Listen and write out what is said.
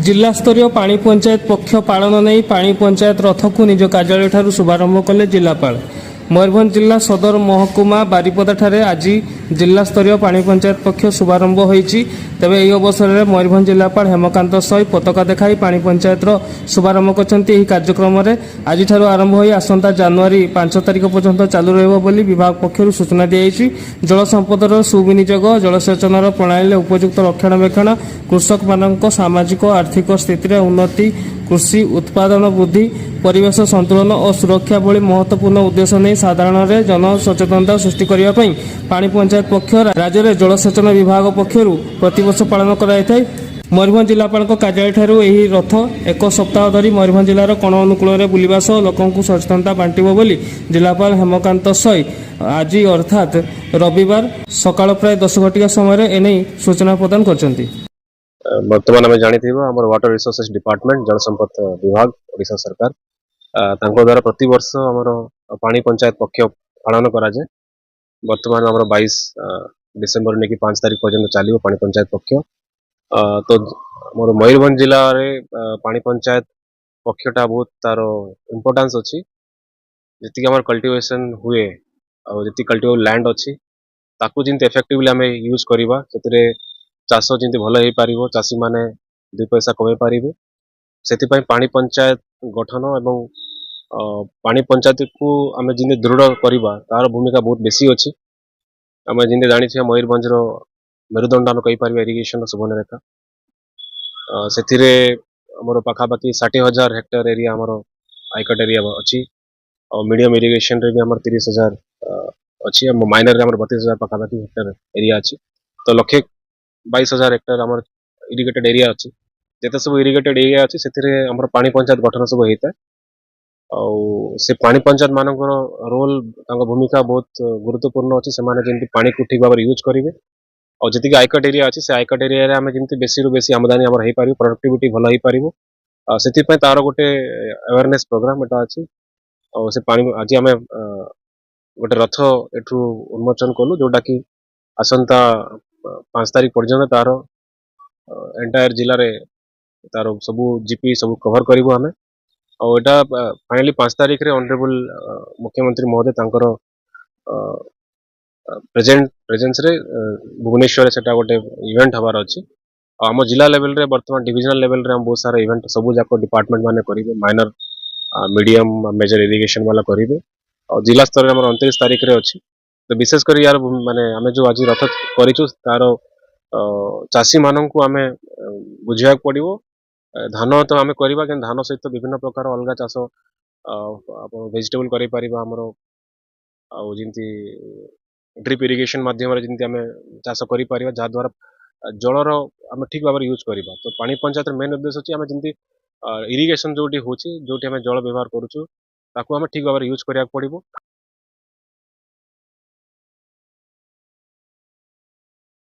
जिला स्तरीय पानी पंचायत पक्ष पालन नहीं पानी पंचायत रथ को निज कार्यालय शुभारंभ कले जिलापाल। मयूरभंज जिला सदर महकुमा बारिपदा ठारे आज जिला स्तरीय पानी पंचायत पक्ष शुभारंभ होईछि। तेबे एही अवसर में मयूरभंज जिलापाल हेमकांत सई पताका देखाई पानी पंचायत शुभारंभ करछन्ति। एही कार्यक्रम में आज आरंभ होई आसंता जनवरी 5 तारिख पर्यंत चालू रहबो बोली विभाग पक्षरु सूचना दियाइछि। जल संपदर सुविनियोग, जलसेचनर प्रणाली उपयुक्त रक्षणाबेक्षण, कृषक मानक सामाजिक आर्थिक स्थिति उन्नति, कृषि उत्पादन वृद्धि, परिवेश संतुलन और सुरक्षा भली महत्वपूर्ण उद्देश्य नहीं साधारण जन सचेतनता सृष्टि करने पानी पंचायत पक्ष राज्य में जलसेचन विभाग पक्षर प्रतिवर्ष पालन कराई। मयूरभंज जिलापाल कार्यालय यही रथ एक सप्ताह धरी मयूरभंज जिलार कोण अनुकूल बुलवा सह लोक सचेतनता बांटिब बोली जिलापाल हेमकांत सई आज अर्थात रविवार सकाळ प्राय 10 घटिका समय एने सूचना प्रदान करछन्ति। बर्तमान आम जानी वाटर रिसोर्सेस डिपार्टमेंट जल संपद विभाग ओडिशा सरकार तांको द्वारा प्रति वर्ष आमर पानी पंचायत पक्ष पालन कराए। बर्तमान आमर 22 डिसेम्बर ने 5 तारिख पर्यंत चलो पानी पंचायत पक्ष। तो मोर मयूरभंज जिले में पानी पंचायत पक्षटा बहुत तार इम्पोर्टान्स अच्छी। जी आम कल्टिवेशन हुए जी कल्टिवेबल लैंड अच्छी ताकू जिन इफेक्टिवली आम यूज करवा से चाष जमी भल हो पार चाषी मैंने 2 पैसा कमे पारे से पानी पंचायत गठन एवं पानी पंचायत को आम जिन दृढ़ करवा तार भूमिका बहुत बेसी अच्छी। आम जिन जानी मयूरभंज मेरुदंड आम कहीपर इरिगेशन सुवर्णरेखा से आमर पाखापाखि 60,000 हेक्टर एरिया आमर आयकट एरिया अच्छी और मीडियम इरिगेशन रे भी आमर 30,000 अच्छी। माइनर रे आमर 32,000 पाखापाखि हेक्टर एरिया अच्छी। तो 22,000 हेक्टर आमर इरिगेटेड एरिया अच्छी। जिते सब इरिगेटेड एरिया अच्छी से आमर पानी पंचायत गठन सब होता है और से पानी पंचायत मानकर रोल भूमिका बहुत गुरुत्वपूर्ण अच्छी। से जमी पानी को ठीक भाव यूज करेंगे और जी आयकट एरिया अच्छी से आयकट एरिया आम जमी बेसी रु बेसी आमदानी आमर हो पार प्रोडक्टिविटी भल हो पार से तार गोटे अवेयरनेस प्रोग्राम एटा अच्छी। और से पानी आज आम गोटे रथ एठू उन्मोचन कलु जोटा कि आसंता 5 तारिख पर्यंत तार एंटायर जिले में तार सबू जीपी सब कवर करूँ आम। और एटा फाइनली 5 तारिख रे ऑनरेबल मुख्यमंत्री महोदय तांकर प्रेजेंस रे भुवनेश्वर से गोटे इवेंट हबार अच्छी। आम जिला लेवल रे वर्तमान डिविजनल लेवल रे हम बहुत सारा इवेंट सबू जाक डिपार्टमेंट माने करेंगे। माइनर मीडियम मेजर इरिगेशन वाला करेंगे और जिला स्तर में 29 तारिख रे अच्छी। तो विशेषकर यार माने आम जो आज रथ करूँ तार चाषी मानू आम बुझा पड़ो धान तो आम करवा कि धान सहित विभिन्न प्रकार अलग चाष वेजिटेबल करमर आमती ड्रिप इरिगेशन मध्यम जमी आम चाष कर जहाद्वारा जलर आम ठीक भाव यूज करवा। तो पानी पंचायत मेन उद्देश्य अच्छी आम जमी इरिगेशन जो होती जो जल व्यवहार करूँ ठीक भाव यूज करा पड़ो।